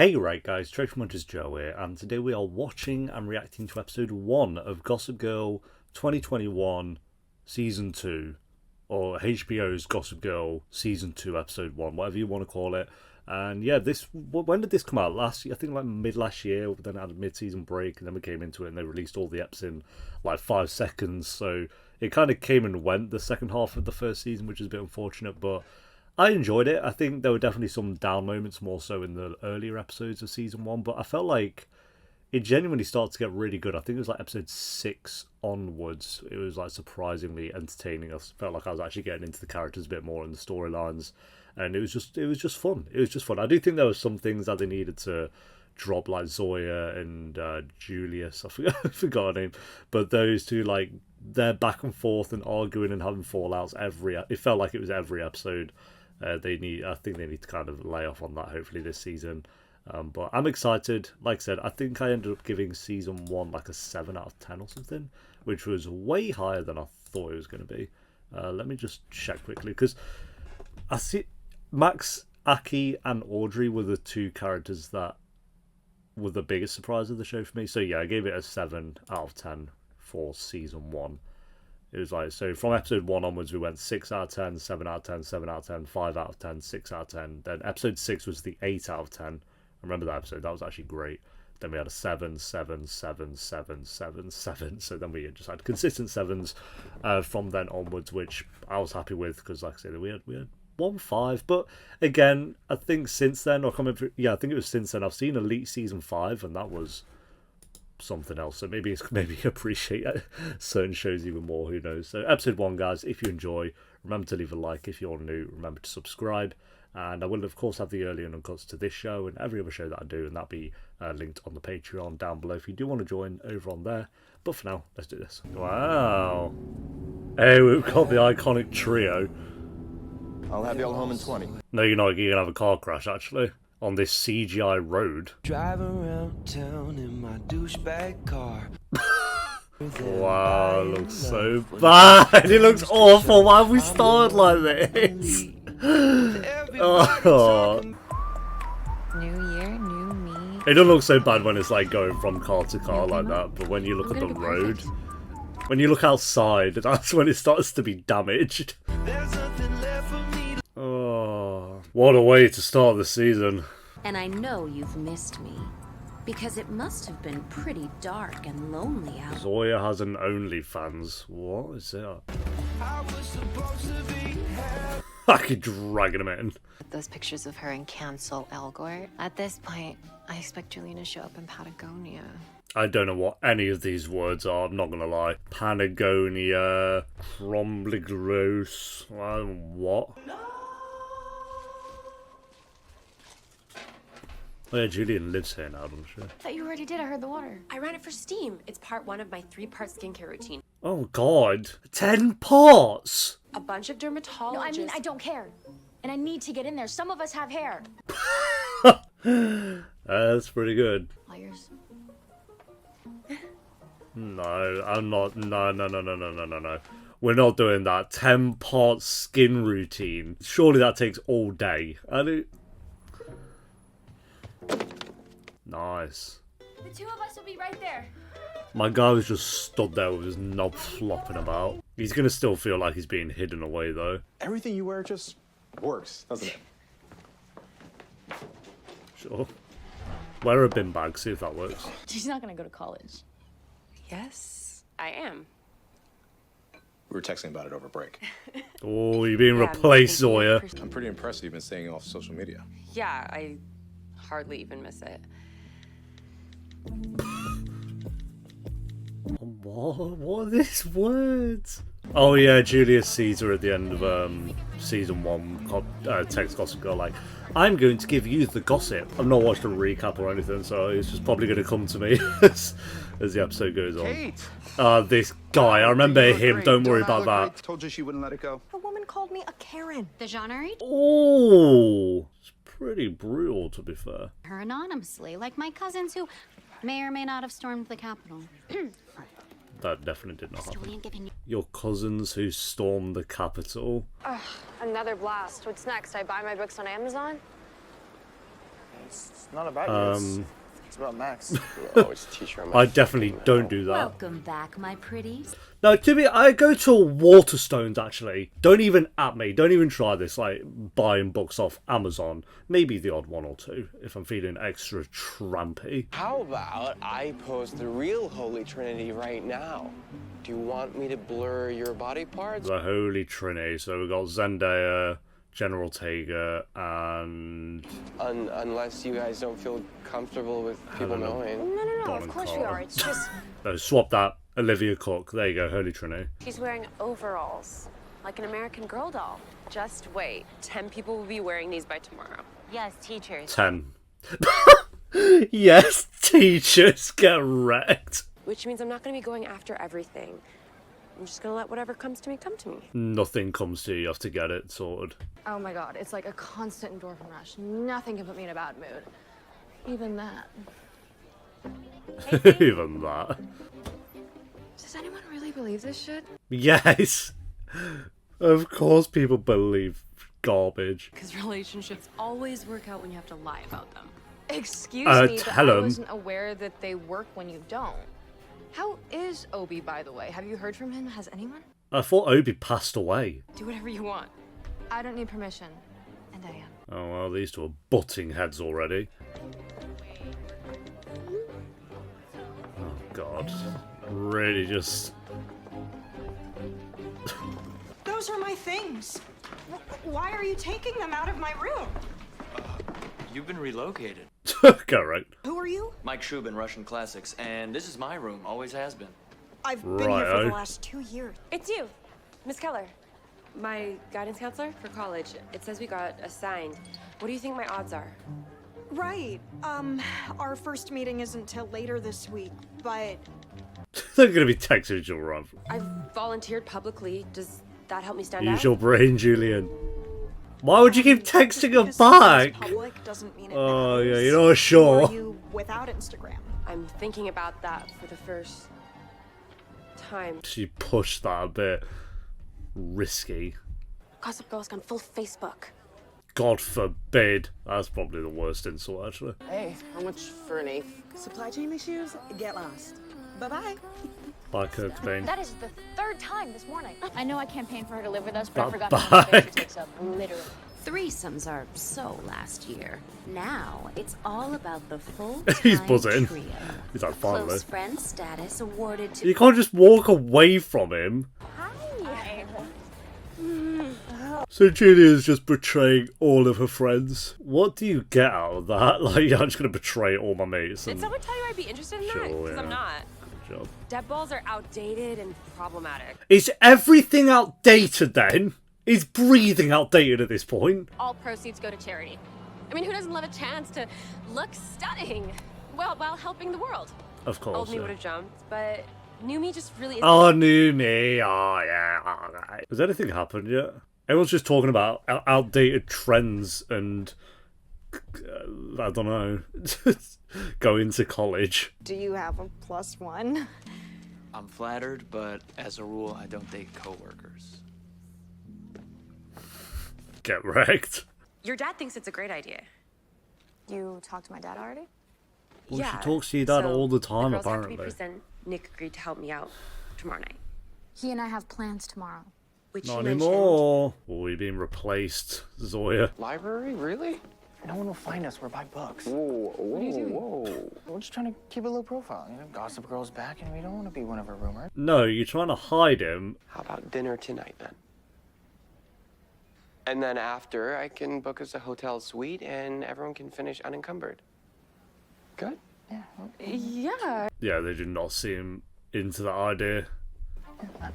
Hey right guys, TheTrophyMuncher's Joe here, and today we are watching and reacting to episode 1 of Gossip Girl 2021 Season 2, or HBO's Gossip Girl Season 2 Episode 1, whatever you want to call it. And yeah, when did this come out? Last year, I think like mid last year, then had a mid-season break, and then we came into it and they released all the eps in like 5 seconds, so it kind of came and went the second half of the first season, which is a bit unfortunate, but I enjoyed it. I think there were definitely some down moments, more so in the earlier episodes of season 1, but I felt like it genuinely started to get really good. I think it was like episode 6 onwards. It was like surprisingly entertaining. I felt like I was actually getting into the characters a bit more and the storylines, and it was just fun. It was just fun. I do think there were some things that they needed to drop, like Zoya and Julius. I forgot her name, but those two, like, they're back and forth and arguing and having fallouts it felt like it was every episode. I think they need to kind of lay off on that hopefully this season. But I'm excited. Like I said, I think I ended up giving season 1 like a 7 out of 10 or something, which was way higher than I thought it was going to be. Let me just check quickly, because I see Max, Aki and Audrey were the two characters that were the biggest surprise of the show for me. So yeah, I gave it a 7 out of 10 for season 1. It was like, so from episode 1 onwards, we went 6 out of 10, 7 out of 10, 7 out of 10, 5 out of 10, 6 out of 10. Then episode 6 was the 8 out of 10. I remember that episode. That was actually great. Then we had a 7, 7, 7, 7, 7, 7. So then we just had consistent 7s from then onwards, which I was happy with, because like I said, we had 1, 5. But again, I think since then, I think it was since then, I've seen Elite Season 5, and that was something else, so maybe appreciate certain shows even more, who knows. So episode 1, guys, if you enjoy, remember to leave a like. If you're new, remember to subscribe, and I will of course have the early and uncuts to this show and every other show that I do, and that'll be linked on the Patreon down below if you do want to join over on there. But for now, let's do this. Wow, hey, we've got the iconic trio. I'll have y'all home in 20. No, you're not. You're gonna have a car crash actually on this CGI road. Driving around town in my douchebag car. Wow, it looks so bad. It looks awful. Why have we started like this? Oh. New year, new me. It doesn't look so bad when it's like going from car to car like that, but when you look at the road, when you look outside, that's when it starts to be damaged. Oh, what a way to start the season. And I know you've missed me, because it must have been pretty dark and lonely out. Zoya has an OnlyFans. What is that? I keep dragging him in. Those pictures of her and cancel El Gore. At this point, I expect Julian to show up in Patagonia. I don't know what any of these words are, I'm not gonna lie. Patagonia, Crombligros, what? Oh yeah, Julian lives here now, doesn't she? I thought you already did. I heard the water. I ran it for steam. It's part 1 of my 3-part skincare routine. Oh god, 10 parts! A bunch of dermatologists. No, I mean, I don't care. And I need to get in there. Some of us have hair. That's pretty good. Liars. No, I'm not. No. We're not doing that. 10-part skin routine. Surely that takes all day. Nice. The 2 of us will be right there. My guy was just stood there with his knob flopping about. He's gonna still feel like he's being hidden away though. Everything you wear just works, doesn't it? Sure. Wear a bin bag, see if that works. She's not gonna go to college. Yes, I am. We were texting about it over break. Oh, you're being replaced, Zoya. I'm pretty impressed you've been staying off social media. Yeah, I hardly even miss it. What are these words? Oh yeah, Julius Caesar at the end of season 1 text Gossip Girl like, I'm going to give you the gossip. I've not watched a recap or anything, so it's just probably going to come to me as the episode goes on. Kate! This guy, I remember him, don't worry about that. Told you she wouldn't let it go. A woman called me a Karen. The genre? Oh, it's pretty brutal to be fair. Her anonymously, like my cousins who may or may not have stormed the Capitol. That definitely did not happen. Your cousins who stormed the Capitol. Another blast. What's next? I buy my books on Amazon? It's not about you. It's about Max. Oh, it's a t-shirt. I definitely don't do that. Welcome back, my pretties. No, to me, I go to Waterstones, actually. Don't even at me. Don't even try this, like, buying books off Amazon. Maybe the odd one or two, if I'm feeling extra trampy. How about I post the real Holy Trinity right now? Do you want me to blur your body parts? The Holy Trinity. So we've got Zendaya, General Tega, and... Unless you guys don't feel comfortable with people knowing. No, Bonham of course we Carter. are. It's just No, swap that. Olivia Cook. There you go, Holy Trinity. she's wearing overalls, like an American Girl doll. Just wait. 10 people will be wearing these by tomorrow. Yes, teachers. 10. Yes, teachers, get wrecked. Which means I'm not going to be going after everything. I'm just going to let whatever comes to me come to me. Nothing comes to you, you have to get it sorted. Oh my god, it's like a constant endorphin rush. Nothing can put me in a bad mood. Even that. Even that. Does anyone really believe this shit? Yes. Of course people believe garbage. Because relationships always work out when you have to lie about them. Excuse me, but tell I 'em. wasn't aware that they work when you don't. How is Obi, by the way? Have you heard from him? Has anyone? I thought Obi passed away. Do whatever you want. I don't need permission. And I am. Oh well, these two are butting heads already. Oh god. Really just... Those are my things. Why are you taking them out of my room? You've been relocated. Correct. Who are you? Mike Shubin, Russian Classics, and this is my room, always has been. I've been here for the Righto. last 2 years. It's you, Miss Keller. My guidance counselor for college. It says we got assigned. What do you think my odds are? Right. Our first meeting isn't till later this week, but They're gonna be texting each other up. I've volunteered publicly. Does that help me stand Use out? your brain, Julian. Why would you keep texting her because back? it's public doesn't mean it Oh yeah, matters. you're not Who sure. are you without Instagram? I'm thinking about that for the first time. She pushed that a bit risky. Gossip Girl's gone full Facebook. God forbid. That's probably the worst insult, actually. Hey, how much for an eighth? Supply chain issues? Get lost. Bye-bye. By Kurt Cobain. That is the third time this morning. I know I campaigned for her to live with us, but I forgot how much space it takes up, literally. Threesomes are so last year. Now it's all about the full He's buzzing. trio. He's like, finally. Close friend status awarded to You can't just walk away from him. So Julia's just betraying all of her friends. What do you get out of that? Like, yeah, I'm just going to betray all my mates. Did And... someone tell you I'd be interested in that? Sure, Because yeah. I'm not. Good job. Deb balls are outdated and problematic. Is everything outdated then? Is breathing outdated at this point? All proceeds go to charity. I mean, who doesn't love a chance to look stunning? Well, while helping the world. Of course. Old me yeah. would have jumped, but new me just really isn't. Oh, new me. Oh, yeah. Alright. Has anything happened yet? Everyone's just talking about outdated trends and... I don't know. Going to college. Do you have a +1? I'm flattered, but as a rule, I don't date coworkers. Get wrecked. Your dad thinks it's a great idea. You talked to my dad already? Well, yeah. she talks to your dad so all the time, girls apparently. Have to be present. Nick agreed to help me out tomorrow night. He and I have plans tomorrow. Which Not he mentioned. anymore. Well, we're being replaced, Zoya. Library? Really? No one will find us. We're by books. Whoa, What are you doing? whoa. We're just trying to keep a low profile. You know, Gossip Girl's back, and we don't want to be one of her rumors. No, you're trying to hide him. How about dinner tonight, then? And then after, I can book us a hotel suite, and everyone can finish unencumbered. Good? Yeah. Yeah. Yeah, they did not seem into that idea.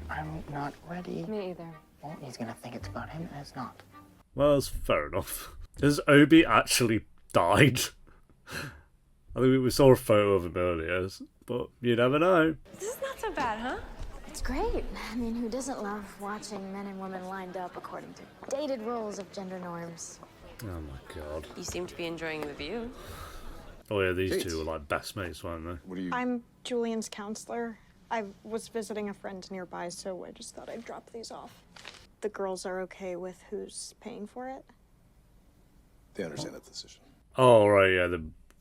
I'm not ready. Me either. Well, he's gonna think it's about him, and it's not. Well, that's fair enough. Has Obi actually died? I think we saw a photo of him earlier, but you never know. This is not so bad, huh? It's great. I mean, who doesn't love watching men and women lined up according to dated roles of gender norms? Oh my god. You seem to be enjoying the view. Oh yeah, these two were like best mates, weren't they? What are you... I'm Julian's counselor. I was visiting a friend nearby, so I just thought I'd drop these off. The girls are okay with who's paying for it? They understand that decision. Oh right, yeah,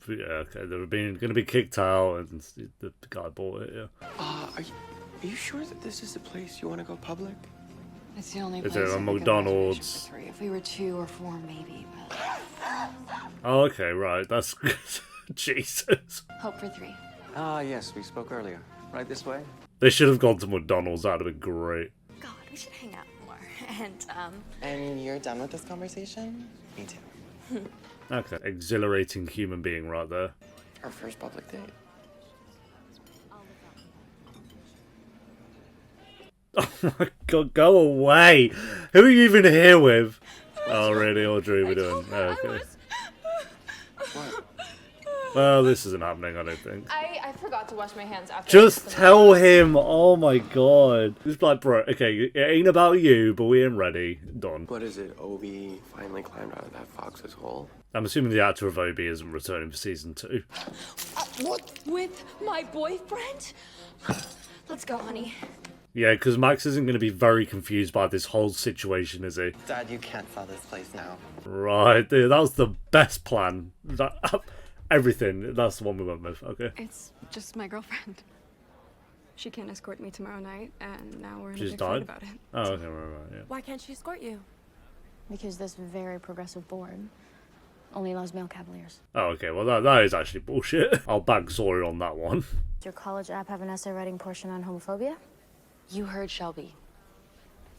okay, they were going to be kicked out, and the guy bought it. Yeah. Are you sure that this is the place you want to go public? It's the only Is place it a I could McDonald's? reservation for 3. If we were 2 or 4, maybe. But Oh, okay, right. That's Jesus. hope for 3. Yes, we spoke earlier. Right this way? They should have gone to McDonald's. That'd have been great. God, we should hang out more. And you're done with this conversation? Me too. Okay, exhilarating human being right there. Our first public date. Oh my god, go away! Who are you even here with? Oh really, Audrey, we're doing. Okay. Well, this isn't happening, I don't think. I forgot to wash my hands after. Just tell him! Oh my god. Just like, bro, okay, it ain't about you, but we ain't ready. Done. What is it? Obi finally climbed out of that fox's hole? I'm assuming the actor of Obi isn't returning for season 2. what? With my boyfriend? Let's go, honey. Yeah, because Max isn't going to be very confused by this whole situation, is he? Dad, you can't sell this place now. Right, dude, that was the best plan. Everything, that's the one we went with, okay. It's just my girlfriend. She can't escort me tomorrow night, and now we're in She's a big fight died? about it. Oh, okay, right, yeah. Why can't she escort you? Because this very progressive board only allows male cavaliers. Oh, okay, well that is actually bullshit. I'll back Sawyer on that one. Does your college app have an essay writing portion on homophobia? You heard Shelby.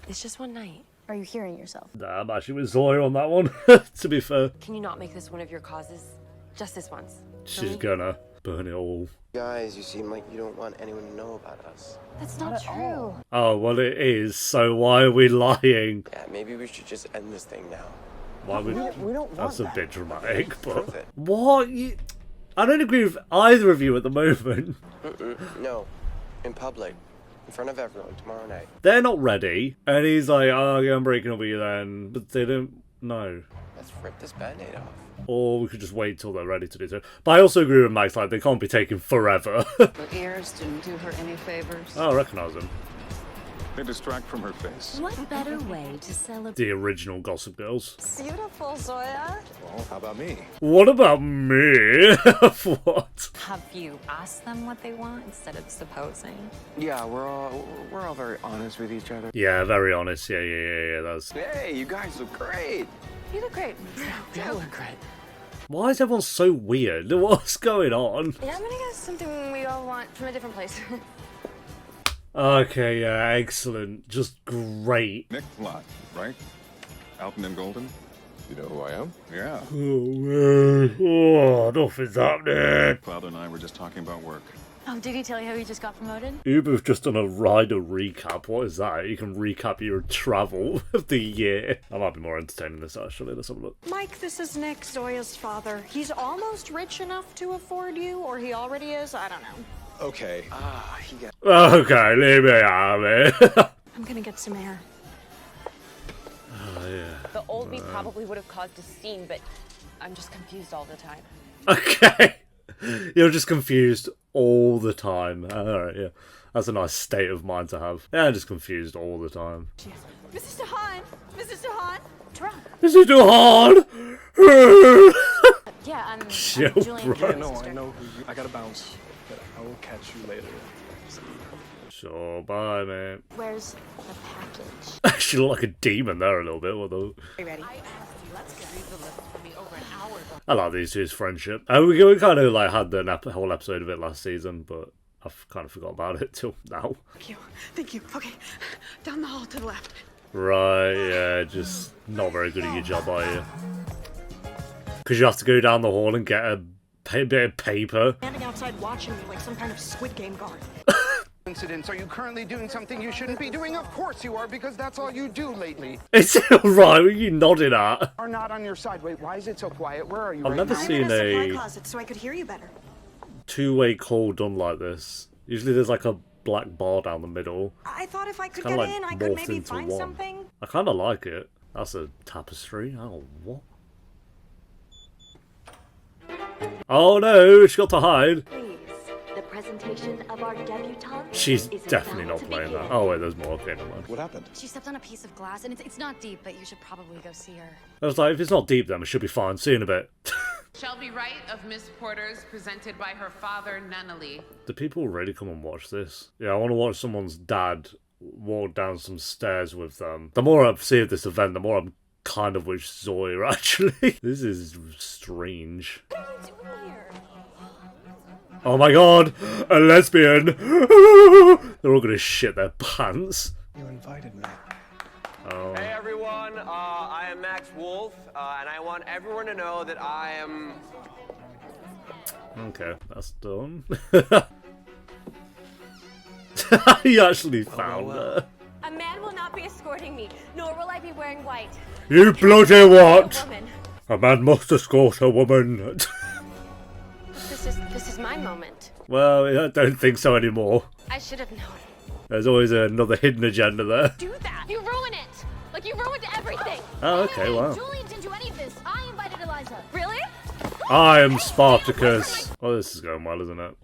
It's just one night. Are you hearing yourself? Nah, I'm actually with Sawyer on that one, to be fair. Can you not make this one of your causes? Just this once. She's gonna burn it all. Guys, you seem like you don't want anyone to know about us. That's not true. Oh, well it is, so why are we lying? Yeah, maybe we should just end this thing now. Why would... We don't That's want a bit dramatic, but... it. What? I don't agree with either of you at the moment. No. In public. In front of everyone, tomorrow night. They're not ready, and he's like, oh, yeah, I'm breaking up with you then. But they don't know. Let's rip this band-aid off. Or we could just wait till they're ready to do so. But I also agree with Max, like, they can't be taking forever. Her ears didn't do her any favors. Oh, I recognise them. They distract from her face. What better way to celebrate The original Gossip Girls. Beautiful, Zoya. Well, how about me? What about me? What? Have you asked them what they want instead of supposing? Yeah, we're all very honest with each other. Yeah, very honest. Yeah, that's... Hey, you guys look great. You look great. You look great. Why is everyone so weird? What's going on? Yeah, I'm gonna guess something we all want from a different place. Okay, yeah, excellent. Just great. Nick Lot, right? Alton and Golden? You know who I am? Yeah. Oh, nothing's happening. Cloud and I were just talking about work. Oh, did he tell you how he just got promoted? Uber's just done a rider recap. What is that? You can recap your travel of the year. That might be more entertaining this, actually. Let's have a look. Mike, this is Nick, Zoya's father. He's almost rich enough to afford you, or he already is. I don't know. Okay. He got... Okay, leave me out of it. I'm gonna get some air. Oh, yeah. The old me probably would have caused a scene, but I'm just confused all the time. Okay. You're just confused all the time. Alright, yeah. That's a nice state of mind to have. Yeah, just confused all the time. Mrs. DeHaan! Mrs. DeHaan! What's wrong? Is it too hard? Yeah, I'm Yo, Julian. bro. Yeah, no, I know who you... I gotta bounce. But I will catch you later. Sure, bye, mate. Where's the package? Actually look like a demon there a little bit. What the... Are you ready? I like these two's friendship. We kind of like had the whole episode of it last season, but I've kind of forgot about it till now. Thank you. Thank you. Okay. Down the hall to the left. Right, yeah, just not very good at your job, are you? Because you have to go down the hall and get a bit of paper. Standing outside watching me like some kind of Squid Game guard. Incidents. Are you currently doing something you shouldn't be doing? Of course you are, because that's all you do lately. It's alright, what are you nodding at? Are not on your side. Wait, why is it so quiet? Where are you? I've never seen I'm in a supply a closet so I could hear you better. two-way call done like this. Usually there's like a black bar down the middle. I thought if I could Kinda get like in, I could morphed maybe into find one. something. I kind of like it. That's a tapestry. Oh, what? Oh no, she got to hide. Please, the presentation of our debutante. She's is definitely about not to playing begin. that. Oh wait, there's more. Okay, never mind. What happened? She stepped on a piece of glass, and it's not deep, but you should probably go see her. I was like, if it's not deep then it should be fine. See you in a bit. Shelby Wright of Miss Porter's, presented by her father, Nunnally. Do people really come and watch this? Yeah, I want to watch someone's dad walk down some stairs with them. The more I see of this event, the more I'm kind of with Zoya, actually. This is strange. What are you doing here? Oh my god, a lesbian! They're all gonna shit their pants. You invited me. Oh. Hey everyone, I am Max Wolf, and I want everyone to know that I am... Okay, that's done. He actually found her. A man will not be escorting me, nor will I be wearing white. You bloody what? A man must escort a woman. This is my moment. Well, I don't think so anymore. I should have known. There's always another hidden agenda there. Do that. You ruin it. Like you ruined everything. Oh, okay, wow. Julie didn't do any of this. I invited Eliza. Really? I am Spartacus. Oh, this is going well, isn't it?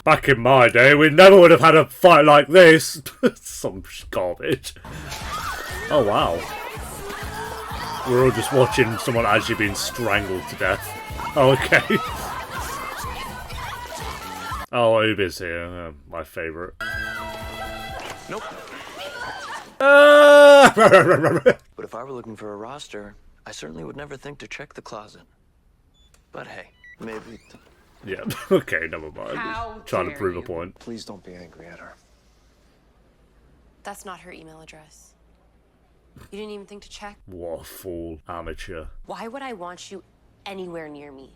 Back in my day, we never would have had a fight like this. Some garbage. Oh, wow. We're all just watching someone actually being strangled to death. Oh, okay. Oh, Ubi's here. My favourite. Nope. But if I were looking for a roster, I certainly would never think to check the closet. But hey, maybe... Yeah, okay, never mind. How Trying to dare prove a you. point. Please don't be angry at her. That's not her email address. You didn't even think to check? What a fool. Amateur. Why would I want you anywhere near me?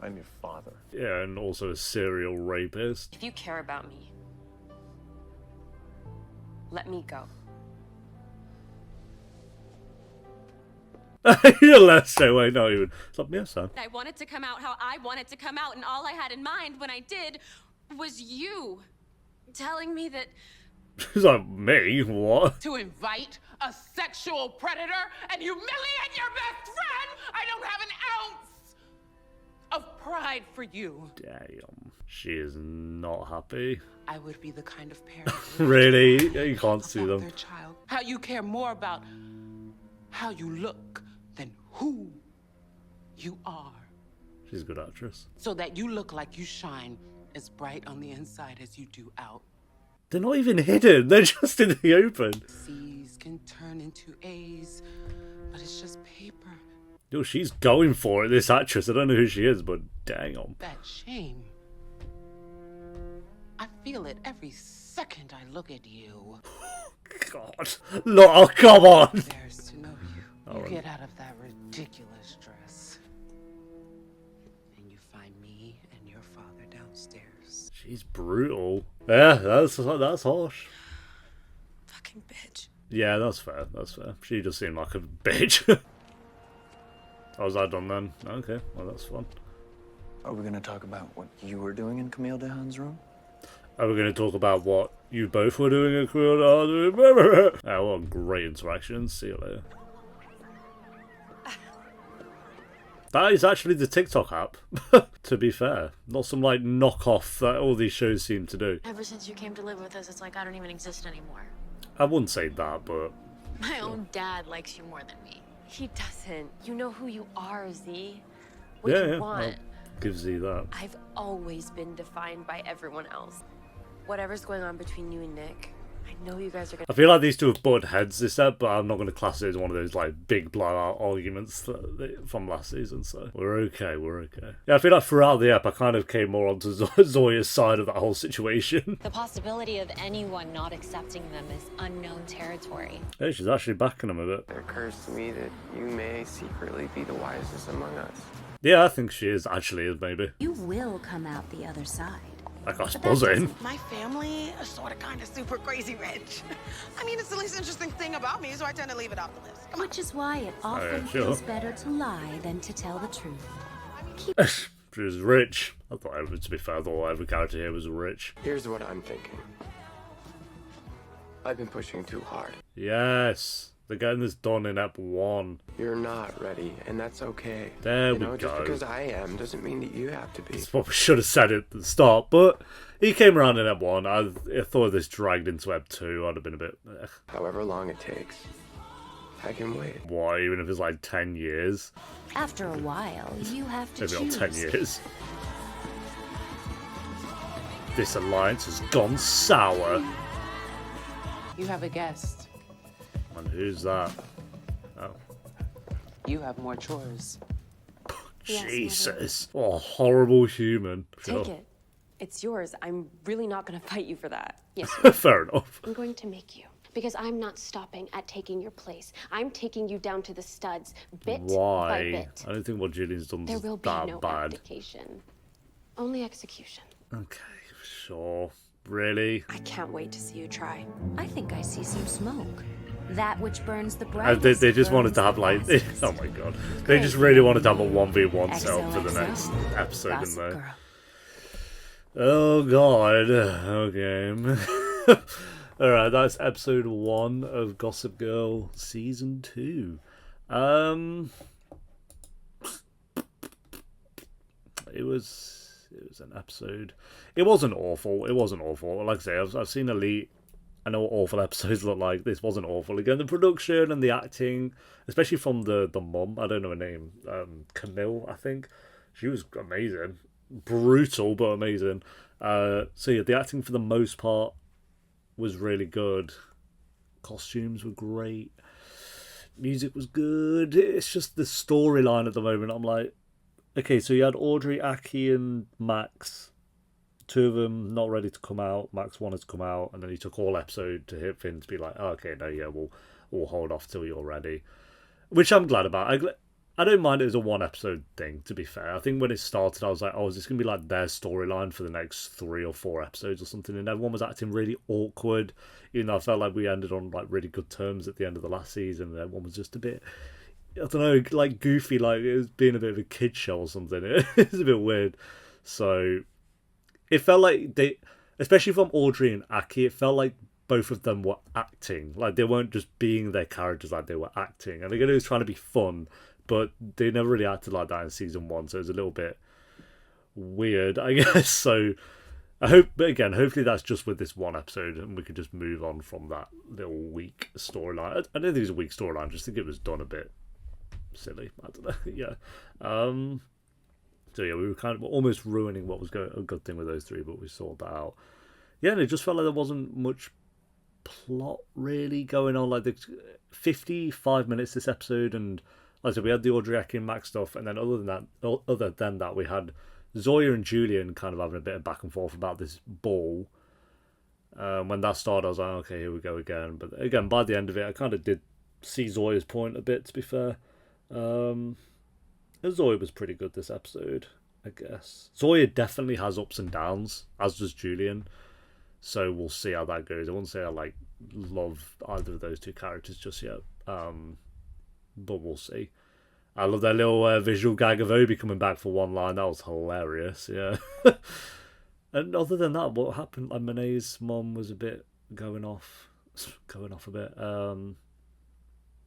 I'm your father. Yeah, and also a serial rapist. If you care about me, let me go. Let's say, wait, not even. Stop me, son. I wanted to come out how I wanted to come out, and all I had in mind when I did was you telling me that... He's like, me? What? To invite a sexual predator and humiliate your best friend? I don't have an ounce of pride for you. Damn. She is not happy. I would be the kind of parent... Really? You can't see them. Their child. How you care more about how you look than who you are. She's a good actress. So that you look like you shine as bright on the inside as you do out. They're not even hidden. They're just in the open. C's can turn into A's, but it's just paper. Yo, she's going for it, this actress. I don't know who she is, but dang on. That shame. I feel it every second I look at you. God. Look, oh, come on. There's to know you. You Oh, get out of that ridiculous dress. And you find me and your father downstairs. She's brutal. Yeah, that's harsh. Fucking bitch. Yeah, that's fair. That's fair. She just seemed like a bitch. Oh, was that done then? Okay, well, that's fun. Are we going to talk about what you were doing in Camille Dehaan's room? Are we going to talk about what you both were doing at Camille Dehaan's room? Oh, what great interaction. See you later. That is actually the TikTok app, to be fair. Not some, like, knockoff that all these shows seem to do. Ever since you came to live with us, it's like I don't even exist anymore. I wouldn't say that, but... My own dad likes you more than me. He doesn't. You know who you are, Z. What yeah, you yeah, want. I'll give Z that. I've always been defined by everyone else. Whatever's going on between you and Nick, I know you guys are gonna... I feel like these two have butted heads this set, but I'm not going to class it as one of those like big blowout arguments from last season, so we're okay, we're okay. Yeah, I feel like throughout the ep, I kind of came more onto Zoya's side of that whole situation. The possibility of anyone not accepting them is unknown territory. Hey, she's actually backing him a bit. It occurs to me that you may secretly be the wisest among us. Yeah, I think she is, actually, maybe. You will come out the other side. Like, I suppose in. My family is sort of kind of super crazy rich. I mean, it's the least interesting thing about me, so I tend to leave it off the list. Which is why it often sure. feels better to lie than to tell the truth. She was rich. I thought, to be fair, I thought every character here was rich. Here's what I'm thinking. I've been pushing too hard. Yes. They're getting this done in Ep 1. You're not ready, and that's okay. There we Just go. because I am doesn't mean that you have to be. That's what we should have said at the start, but he came around in Ep 1. I thought this dragged into Ep 2. I'd have been a bit... However long it takes. I can wait. Why, even if it's like 10 years? After a while, you have to Maybe choose. not 10 years. This alliance has gone sour. You have a guest. And who's that? Oh. You have more chores. Jesus. What a horrible human. Take it. It's yours. I'm really not going to fight you for that. Yes. Fair enough. I'm going to make you. Because I'm not stopping at taking your place. I'm taking you down to the studs, bit by Why? bit. I don't think what Julian's done There is will be that no bad. abdication. Only execution. Okay, sure. Really? I can't wait to see you try. I think I see some smoke. That which burns the They brightest. just wanted to have like, oh my god, they just really wanted to have a 1v1 setup for the XOXO. next episode, didn't Gossip they? Girl. Oh god, okay. Alright, that's episode 1 of Gossip Girl season 2. It was an episode. It wasn't awful. It wasn't awful. Like I say, I've seen Elite. I know what awful episodes look like. This wasn't awful. Again, the production and the acting, especially from the mum. I don't know her name. Camille, I think. She was amazing. Brutal, but amazing. So yeah, the acting for the most part was really good. Costumes were great. Music was good. It's just the storyline at the moment. I'm like, okay, so you had Audrey, Aki, and Max. 2 of them not ready to come out. Max wanted to come out, and then he took all episode to hit Finn to be like, oh, okay, no, yeah, we'll hold off till you're ready. Which I'm glad about. I don't mind it as a 1 episode thing, to be fair. I think when it started, I was like, oh, is this going to be like their storyline for the next 3 or 4 episodes or something? And everyone was acting really awkward. Even though I felt like we ended on like really good terms at the end of the last season, and everyone was just a bit, I don't know, like goofy, like it was being a bit of a kid show or something. It was a bit weird. So it felt like they, especially from Audrey and Aki, it felt like both of them were acting. Like they weren't just being their characters, like they were acting. And again, it was trying to be fun, but they never really acted like that in season 1, so it was a little bit weird, I guess. So I hope, but again, hopefully that's just with this 1 episode and we could just move on from that little weak storyline. I don't think it was a weak storyline, I just think it was done a bit silly. I don't know. Yeah. So yeah, we were kind of almost ruining what was a good thing with those 3, but we sorted that out. Yeah, and it just felt like there wasn't much plot really going on. Like the 55 minutes this episode, and like I said, we had the Audrey, Aki, and Max stuff, and then other than that, we had Zoya and Julian kind of having a bit of back and forth about this ball. When that started, I was like, okay, here we go again. But again, by the end of it, I kind of did see Zoya's point a bit, to be fair. Zoya was pretty good this episode, I guess. Zoya definitely has ups and downs, as does Julian. So we'll see how that goes. I wouldn't say I love either of those 2 characters just yet. But we'll see. I love that little visual gag of Obi coming back for 1 line. That was hilarious, yeah. And other than that, what happened? Like Monet's mom was a bit going off a bit.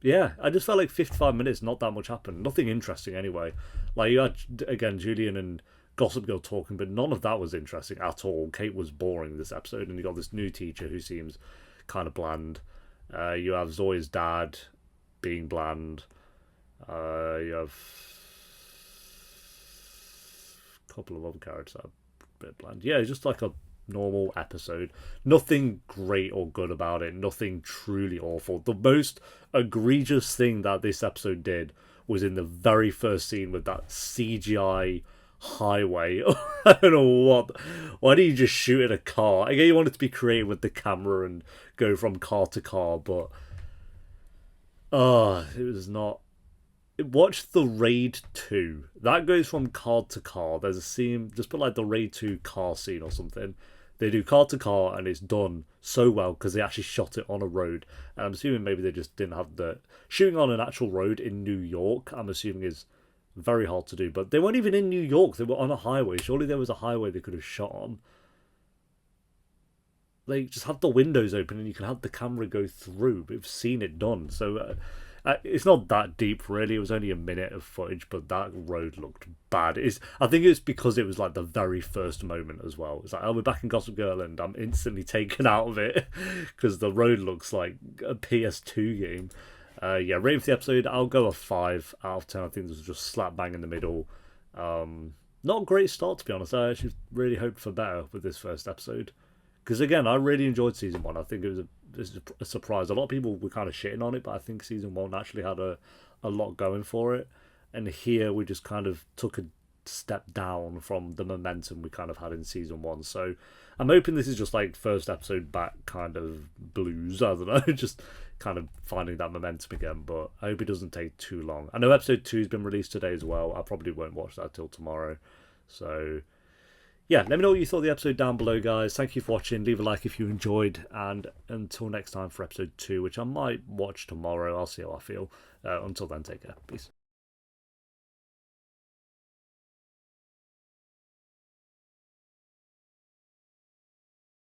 Yeah, I just felt like 55 minutes, not that much happened. Nothing interesting anyway. Like you had, again, Julian and Gossip Girl talking, but none of that was interesting at all. Kate was boring this episode, and you got this new teacher who seems kind of bland. You have Zoya's dad being bland. You have a couple of other characters that are a bit bland. Yeah, it's just like a normal episode. Nothing great or good about it. Nothing truly awful. The most egregious thing that this episode did was in the very first scene with that CGI highway. I don't know what. Why didn't you just shoot at a car? I get you wanted to be creative with the camera and go from car to car, but it was not. Watch the Raid 2. That goes from car to car. There's a scene, just put like the Raid 2 car scene or something. They do car to car and it's done so well because they actually shot it on a road. And I'm assuming maybe they just didn't have the... Shooting on an actual road in New York, I'm assuming is very hard to do. But they weren't even in New York. They were on a highway. Surely there was a highway they could have shot on. They just have the windows open and you can have the camera go through. We've seen it done. So... it's not that deep, really. It was only a minute of footage, but that road looked bad. I think it's because it was like the very first moment as well. It's like, oh, we're back in Gossip Girl, and I'm instantly taken out of it because the road looks like a PS2 game. Yeah, rating for the episode, I'll go a 5 out of 10. I think this was just slap bang in the middle. Not a great start, to be honest. I actually really hoped for better with this first episode. Because, again, I really enjoyed Season 1. I think it was a surprise. A lot of people were kind of shitting on it, but I think Season 1 actually had a lot going for it. And here we just kind of took a step down from the momentum we kind of had in Season 1. So I'm hoping this is just like first episode back kind of blues. I don't know, just kind of finding that momentum again. But I hope it doesn't take too long. I know episode 2 has been released today as well. I probably won't watch that till tomorrow. So yeah, let me know what you thought of the episode down below, guys. Thank you for watching. Leave a like if you enjoyed. And until next time for episode 2, which I might watch tomorrow. I'll see how I feel. Until then, take care. Peace.